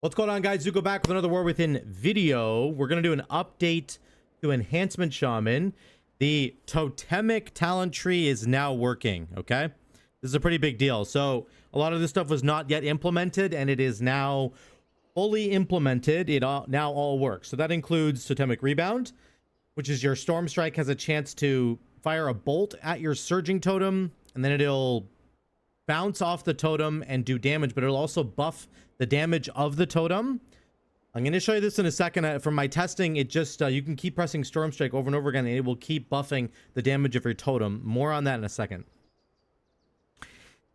What's going on, guys? Zuko back with another War Within video. We're going to do an update to Enhancement Shaman. The Totemic talent tree is now working, okay? This is a pretty big deal. So a lot of this stuff was not yet implemented, and it is now fully implemented. It now all works. So that includes Totemic Rebound, which is your Storm Strike has a chance to fire a bolt at your Surging Totem, and then it'll bounce off the totem and do damage, but it'll also buff the damage of the totem. I'm going to show you this in a second. From my testing, it just you can keep pressing Storm Strike over and over again, and it will keep buffing the damage of your totem. More on that in a second.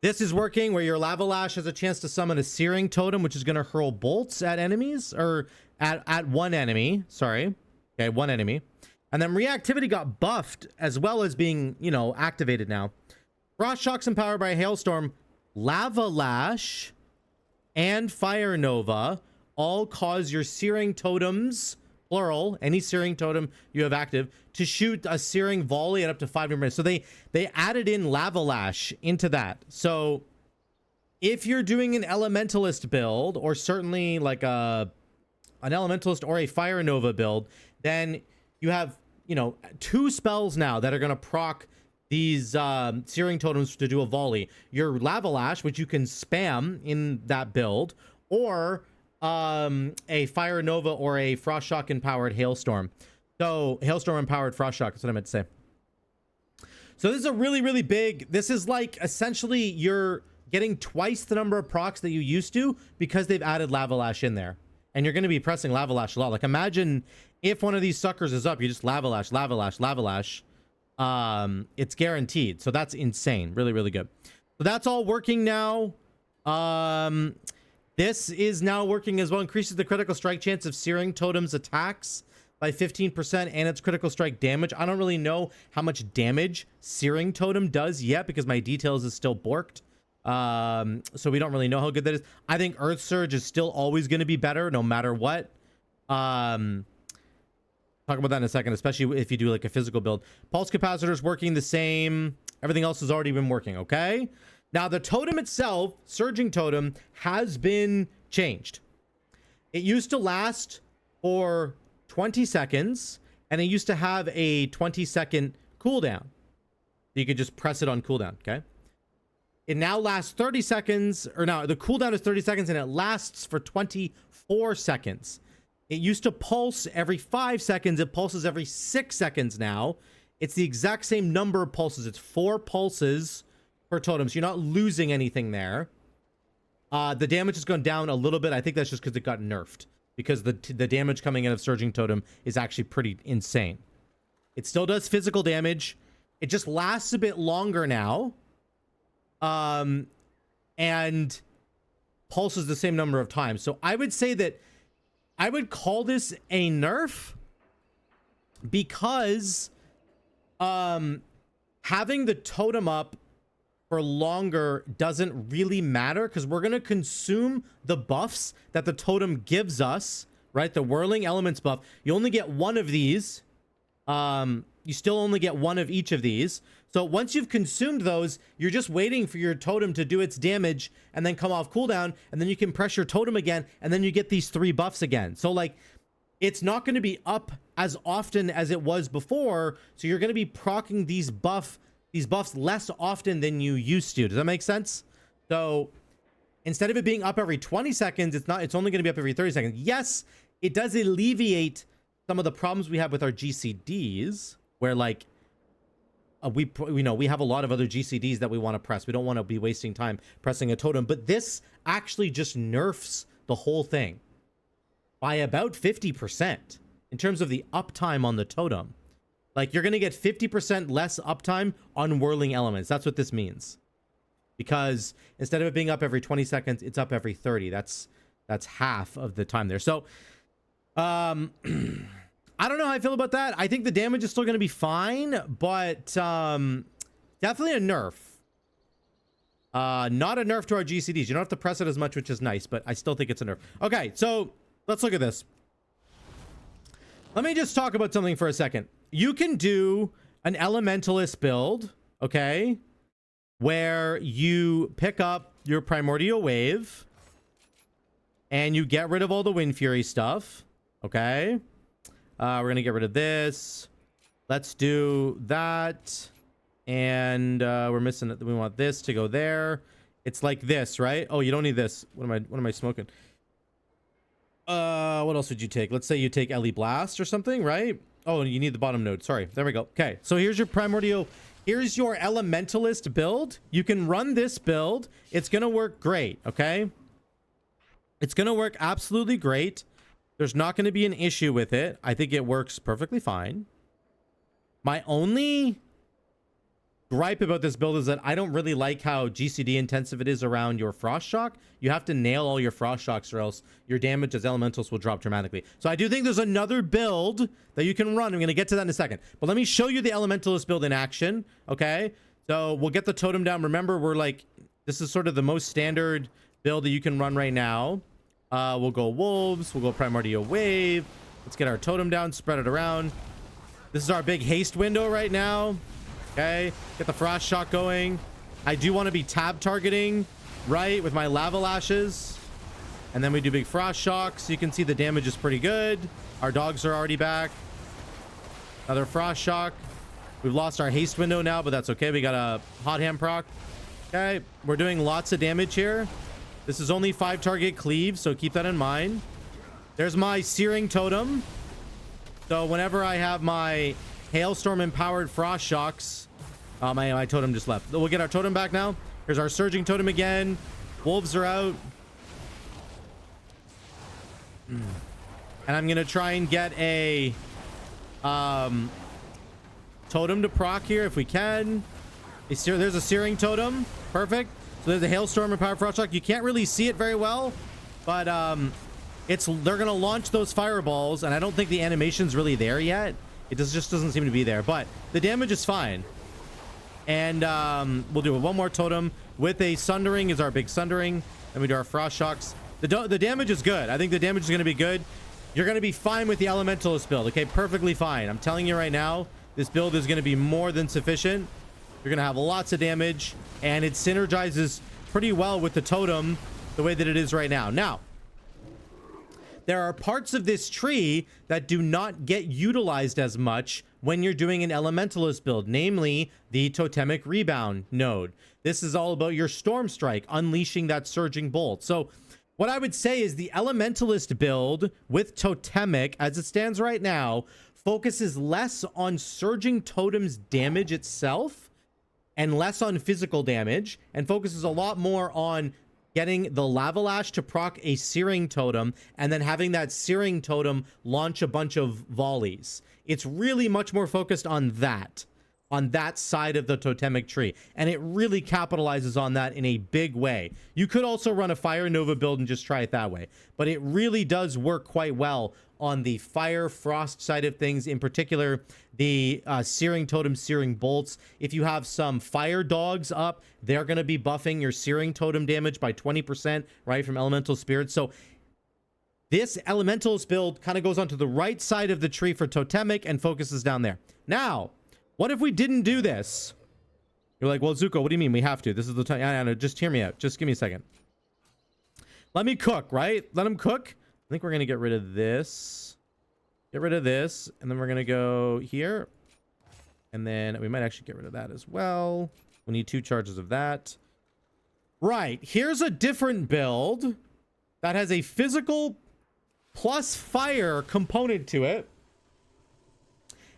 This is working where your Lava Lash has a chance to summon a Searing Totem, which is going to hurl bolts at enemies, or at one enemy. Sorry. Okay, one enemy. And then reactivity got buffed as well as being, you know, activated now. Frost Shock's empowered by Hailstorm, Lava Lash, and Fire Nova all cause your Searing Totems, plural, any Searing Totem you have active, to shoot a Searing volley at up to 5 minutes. So they added in Lava Lash into that. So if you're doing an Elementalist build, or certainly like an Elementalist or a Fire Nova build, then you have, you know, 2 spells now that are going to proc these Searing Totems to do a volley. Your Lava Lash, which you can spam in that build, or a Fire Nova or a Frost Shock empowered Hailstorm. So Hailstorm empowered Frost Shock, that's what I meant to say. So this is a really, really big, this is like essentially you're getting twice the number of procs that you used to because they've added Lava Lash in there. And you're going to be pressing Lava Lash a lot. Like imagine if one of these suckers is up, you just Lava Lash, Lava Lash, Lava Lash. It's guaranteed. So that's insane. Really, really good. So that's all working now. This is now working as well. Increases the critical strike chance of Searing Totem's attacks by 15% and its critical strike damage. I don't really know how much damage Searing Totem does yet because my details is still borked. So we don't really know how good that is. I think Earth Surge is still always going to be better no matter what. Talk about that in a second, especially if you do like a physical build. Pulse capacitor is working the same. Everything else has already been working, okay? Now the totem itself, Surging Totem, has been changed. It used to last for 20 seconds, and it used to have a 20-second cooldown. You could just press it on cooldown, okay? It now lasts 30 seconds, or now the cooldown is 30 seconds, and it lasts for 24 seconds. It used to pulse every 5 seconds. It pulses every 6 seconds now. It's the exact same number of pulses. It's 4 pulses per totem. So you're not losing anything there. The damage has gone down a little bit. I think that's just because it got nerfed. Because the damage coming in of Surging Totem is actually pretty insane. It still does physical damage. It just lasts a bit longer now. And pulses the same number of times. So I would say that I would call this a nerf because having the totem up for longer doesn't really matter because we're going to consume the buffs that the totem gives us, right? The Whirling Elements buff. You only get one of these. You still only get one of each of these. So once you've consumed those, you're just waiting for your totem to do its damage and then come off cooldown, and then you can press your totem again, and then you get these 3 buffs again. So like, it's not going to be up as often as it was before, so you're going to be proccing these buffs less often than you used to. Does that make sense? So instead of it being up every 20 seconds, it's only going to be up every 30 seconds. Yes, it does alleviate some of the problems we have with our GCDs, where like we have a lot of other GCDs that we want to press. We don't want to be wasting time pressing a totem, but this actually just nerfs the whole thing by about 50% in terms of the uptime on the totem. Like you're going to get 50% less uptime on Whirling Elements. That's what this means. Because instead of it being up every 20 seconds, it's up every 30. That's half of the time there. So I don't know how I feel about that. I think the damage is still going to be fine, but definitely a nerf. Not a nerf to our GCDs. You don't have to press it as much, which is nice, but I still think it's a nerf. Okay, so let's look at this. Let me just talk about something for a second. You can do an Elementalist build, okay, where you pick up your Primordial Wave, and you get rid of all the Wind Fury stuff. Okay. We're going to get rid of this. Let's do that. And we're missing it. We want this to go there. It's like this, right? Oh, you don't need this. What am I smoking? What else would you take? Let's say you take Ellie Blast or something, right? Oh, you need the bottom node. Sorry. There we go. Okay. So here's your primordial. Here's your Elementalist build. You can run this build. It's going to work great. Okay. It's going to work absolutely great. There's not going to be an issue with it. I think it works perfectly fine. My only gripe about this build is that I don't really like how GCD intensive it is around your Frost Shock. You have to nail all your Frost Shocks or else your damage as elementals will drop dramatically. So I do think there's another build that you can run. I'm going to get to that in a second. But let me show you the Elementalist build in action, okay? So we'll get the totem down. Remember, we're like, this is sort of the most standard build that you can run right now. We'll go Wolves. We'll go Primordial Wave. Let's get our totem down, spread it around. This is our big haste window right now. Okay, get the Frost Shock going. I do want to be tab targeting, right, with my Lava Lashes. And then we do big Frost Shocks. You can see the damage is pretty good. Our dogs are already back. Another Frost Shock. We've lost our haste window now, but that's okay. We got a Hot Hand proc. Okay, we're doing lots of damage here. This is only 5 target cleave, so keep that in mind. There's my Searing Totem. So whenever I have my Hailstorm empowered Frost Shocks, my totem just left. We'll get our totem back now. Here's our Surging Totem again. Wolves are out. And I'm gonna try and get a totem to proc here if we can. There's a Searing Totem. Perfect. So there's a Hailstorm empowered Frost Shock. You can't really see it very well, but they're gonna launch those fireballs, and I don't think the animation's really there yet. It just doesn't seem to be there, but the damage is fine. And we'll do one more totem with a Sundering is our big Sundering. Then we do our Frost Shocks. The damage is good. I think the damage is going to be good. You're going to be fine with the Elementalist build, okay? Perfectly fine. I'm telling you right now, this build is going to be more than sufficient. You're going to have lots of damage, and it synergizes pretty well with the totem the way that it is right now. Now, there are parts of this tree that do not get utilized as much when you're doing an Elementalist build, namely the Totemic Rebound node. This is all about your Storm Strike, unleashing that Surging Bolt. So what I would say is the Elementalist build with Totemic, as it stands right now, focuses less on Surging Totem's damage itself and less on physical damage, and focuses a lot more on getting the Lava Lash to proc a Searing Totem, and then having that Searing Totem launch a bunch of volleys. It's really much more focused on that side of the Totemic tree, and it really capitalizes on that in a big way. You could also run a Fire Nova build and just try it that way, but it really does work quite well on the Fire Frost side of things, in particular the Searing Totem, Searing Bolts. If you have some Fire Dogs up, they're going to be buffing your Searing Totem damage by 20%, right, from Elemental Spirits. So this Elementalist build kind of goes onto the right side of the tree for Totemic and focuses down there. Now, what if we didn't do this? You're like, well, Zuko, what do you mean we have to? This is the time. I know, just hear me out. Just give me a second. Let me cook, right? Let him cook. I think we're going to get rid of this. Get rid of this. And then we're going to go here. And then we might actually get rid of that as well. We need 2 charges of that. Right. Here's a different build that has a physical plus fire component to it,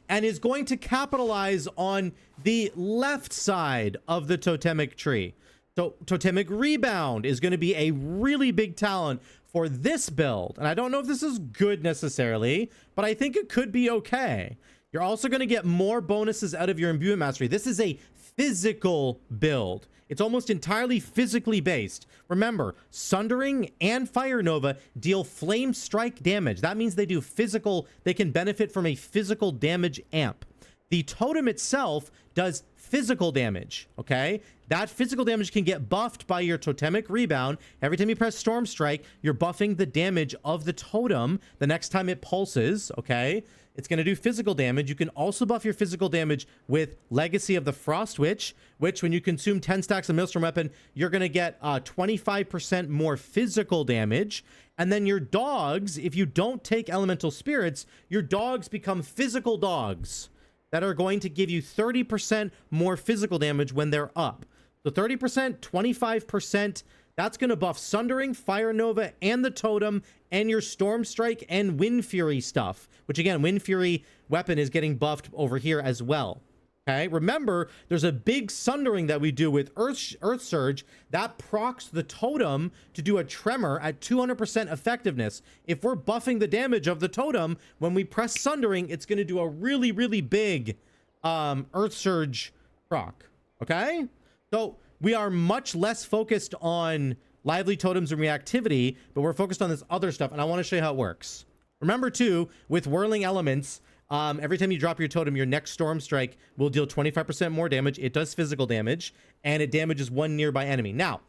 and is going to capitalize on the left side of the Totemic tree. So Totemic Rebound is going to be a really big talent for this build. And I don't know if this is good necessarily, but I think it could be okay. You're also going to get more bonuses out of your Imbuement Mastery. This is a physical build. It's almost entirely physically based. Remember, Sundering and Fire Nova deal flame strike damage. That means they do physical, they can benefit from a physical damage amp. The totem itself does physical damage, okay? That physical damage can get buffed by your Totemic Rebound. Every time you press Storm Strike, you're buffing the damage of the totem the next time it pulses, okay? It's going to do physical damage. You can also buff your physical damage with Legacy of the Frost Witch, which when you consume 10 stacks of Maelstrom Weapon, you're going to get 25% more physical damage. And then your dogs, if you don't take Elemental Spirits, your dogs become physical dogs that are going to give you 30% more physical damage when they're up. So 30%, 25%, that's going to buff Sundering, Fire Nova, and the Totem, and your Storm Strike and Wind Fury stuff, which again, Wind Fury weapon is getting buffed over here as well. Okay, remember, there's a big Sundering that we do with Earth Surge that procs the Totem to do a Tremor at 200% effectiveness. If we're buffing the damage of the Totem, when we press Sundering, it's going to do a really, really big Earth Surge proc. Okay, so we are much less focused on lively totems and reactivity, but we're focused on this other stuff, and I want to show you how it works. Remember, too, with Whirling Elements, every time you drop your totem, your next Storm Strike will deal 25% more damage. It does physical damage, and it damages one nearby enemy. Now,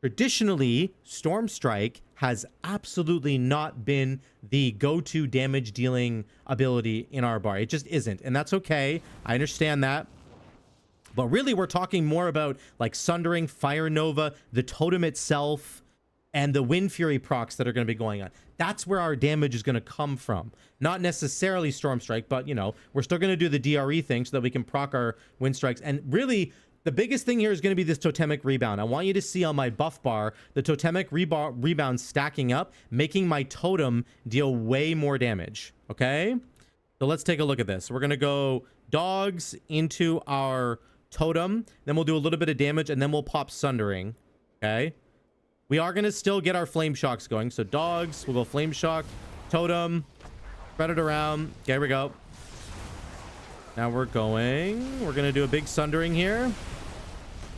traditionally, Storm Strike has absolutely not been the go-to damage-dealing ability in our bar. It just isn't, and that's okay. I understand that. But really, we're talking more about like Sundering, Fire Nova, the Totem itself, and the Wind Fury procs that are going to be going on. That's where our damage is going to come from. Not necessarily Storm Strike, but, you know, we're still going to do the DRE thing so that we can proc our Wind Strikes. And really, the biggest thing here is going to be this Totemic Rebound. I want you to see on my buff bar, the Totemic Rebound stacking up, making my Totem deal way more damage. Okay? So let's take a look at this. We're going to go dogs into our Totem, then we'll do a little bit of damage, and then we'll pop Sundering. Okay, we are going to still get our Flame Shocks going. So dogs, we'll go Flame Shock, Totem, spread it around. Okay, here we go. Now we're going to do a big Sundering here.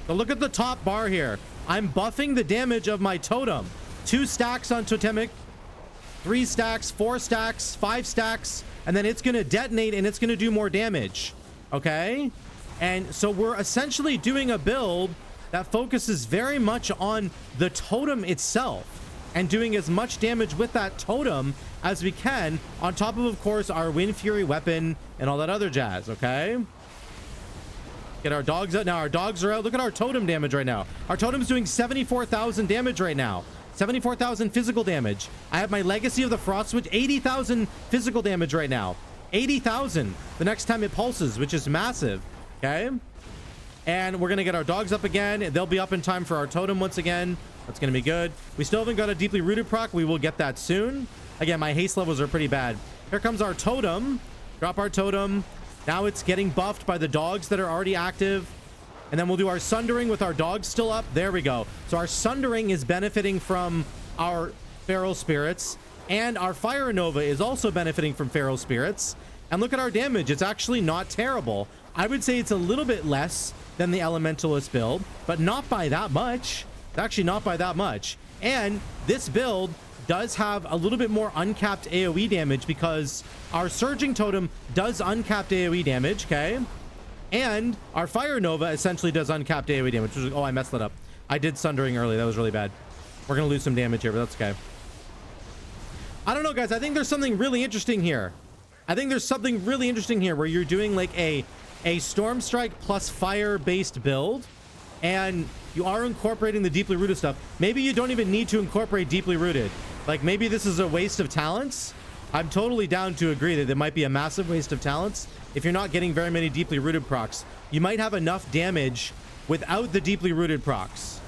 So look at the top bar here. I'm buffing the damage of my Totem. 2 stacks on Totemic, 3 stacks, 4 stacks, 5 stacks, and then it's going to detonate and it's going to do more damage. Okay, and so we're essentially doing a build that focuses very much on the Totem itself and doing as much damage with that Totem as we can, on top of course, our Wind Fury weapon and all that other jazz. Okay, get our dogs out. Now our dogs are out. Look at our Totem damage right now. Our Totem's doing 74,000 damage right now. 74,000 physical damage. I have my Legacy of the Frost Switch, 80,000 physical damage right now. 80,000 the next time it pulses, which is massive. Okay, and we're gonna get our dogs up again. They'll be up in time for our Totem once again. That's gonna be good. We still haven't got a Deeply Rooted proc. We will get that soon. Again, my haste levels are pretty bad. Here comes our Totem. Drop our Totem. Now it's getting buffed by the dogs that are already active, and then we'll do our Sundering with our dogs still up. There we go. So our Sundering is benefiting from our Feral Spirits, and our Fire Nova is also benefiting from Feral Spirits. And look at our damage. It's actually not terrible. I would say it's a little bit less than the Elementalist build, but not by that much. It's actually not by that much. And this build does have a little bit more uncapped AoE damage because our Surging Totem does uncapped AoE damage, okay? And our Fire Nova essentially does uncapped AoE damage. Oh, I messed that up. I did Sundering early. That was really bad. We're going to lose some damage here, but that's okay. I don't know, guys. I think there's something really interesting here. I think there's something really interesting here where you're doing like a Storm Strike plus fire-based build, and you are incorporating the Deeply Rooted stuff. Maybe you don't even need to incorporate Deeply Rooted. Like, maybe this is a waste of talents. I'm totally down to agree that it might be a massive waste of talents if you're not getting very many Deeply Rooted procs. You might have enough damage without the Deeply Rooted procs.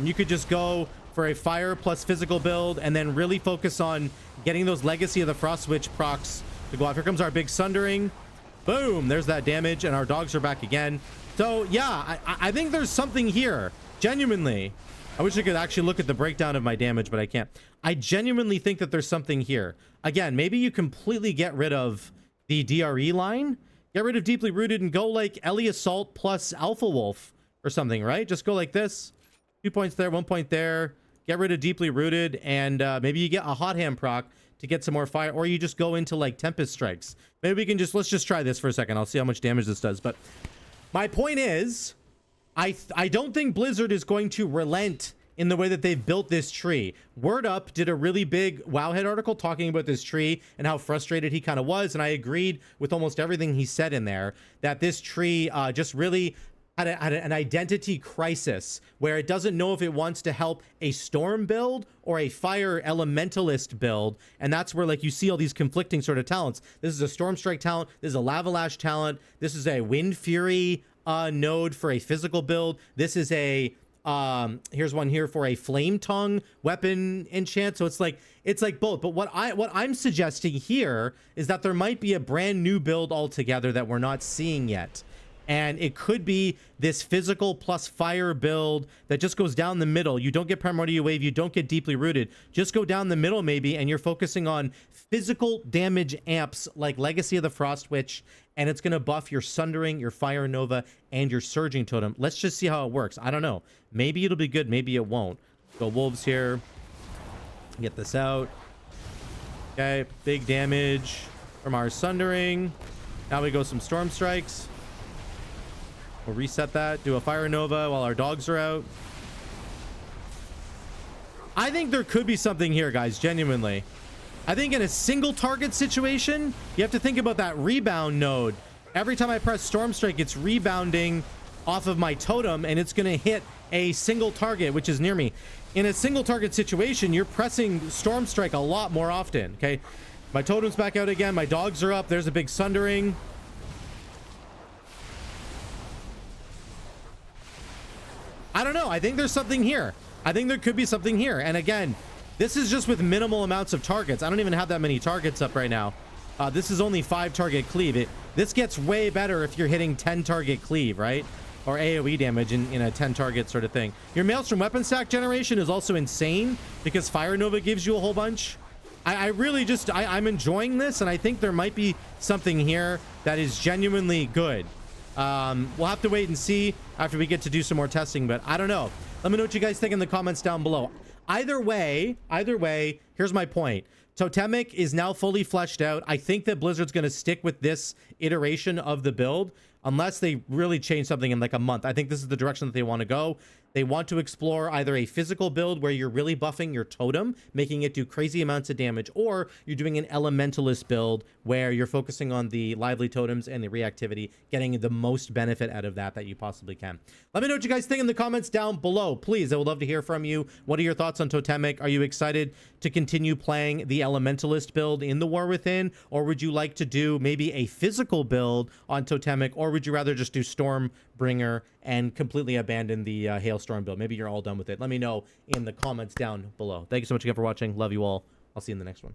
You could just go for a fire plus physical build and then really focus on getting those Legacy of the Frost Switch procs to go off. Here comes our big Sundering. Boom, there's that damage, and our dogs are back again. So yeah, I think there's something here. Genuinely, I wish I could actually look at the breakdown of my damage, but I can't. I genuinely think that there's something here. Again, maybe you completely get rid of the DRE line, get rid of Deeply Rooted, and go like Ellie Assault plus Alpha Wolf or something, right? Just go like this. 2 points there, 1 point there. Get rid of Deeply Rooted, and maybe you get a Hot Hand proc to get some more fire, or you just go into like Tempest Strikes. Maybe we can let's just try this for a second. I'll see how much damage this does. But My point is, I don't think Blizzard is going to relent in the way that they've built this tree. Word Up did a really big Wowhead article talking about this tree and how frustrated he kind of was, and I agreed with almost everything he said in there, that this tree just really had an identity crisis where it doesn't know if it wants to help a storm build or a fire elementalist build. And that's where, like, you see all these conflicting sort of talents. This is a storm strike talent. This is a lava lash talent. This is a wind fury node for a physical build. This is a here's one here for a flame tongue weapon enchant. So it's like both. But what I'm suggesting here is that there might be a brand new build altogether that we're not seeing yet. And it could be this physical plus fire build that just goes down the middle. You don't get Primordial Wave. You don't get Deeply Rooted. Just go down the middle maybe, and you're focusing on physical damage amps like Legacy of the Frost Witch, and it's going to buff your Sundering, your Fire Nova, and your Surging Totem. Let's just see how it works. I don't know. Maybe it'll be good. Maybe it won't. Go Wolves here. Get this out. Okay, big damage from our Sundering. Now we go some Storm Strikes. We'll reset that, do a Fire Nova while our dogs are out. I think there could be something here, guys, genuinely. I think in a single target situation, you have to think about that rebound node. Every time I press Storm Strike, it's rebounding off of my totem, and it's going to hit a single target, which is near me. In a single target situation, you're pressing Storm Strike a lot more often, okay? My totem's back out again. My dogs are up. There's a big Sundering. I don't know. I think there's something here. I think there could be something here. And again, this is just with minimal amounts of targets. I don't even have that many targets up right now. This is only 5 target cleave. This gets way better if you're hitting 10 target cleave, right? Or AoE damage in a 10 target sort of thing. Your Maelstrom weapon stack generation is also insane because Fire Nova gives you a whole bunch. I really just, I'm enjoying this, and I think there might be something here that is genuinely good. We'll have to wait and see after we get to do some more testing, but I don't know. Let me know what you guys think in the comments down below. Either way, here's my point. Totemic is now fully fleshed out. I think that Blizzard's going to stick with this iteration of the build unless they really change something in like a month. I think this is the direction that they want to go. They want to explore either a physical build where you're really buffing your totem, making it do crazy amounts of damage, or you're doing an elementalist build where you're focusing on the lively totems and the reactivity, getting the most benefit out of that you possibly can. Let me know what you guys think in the comments down below. Please, I would love to hear from you. What are your thoughts on Totemic? Are you excited to continue playing the elementalist build in the War Within, or would you like to do maybe a physical build on Totemic, or would you rather just do Stormbringer and completely abandon the Hailstorm build? Maybe you're all done with it. Let me know in the comments down below. Thank you so much again for watching. Love you all. I'll see you in the next one.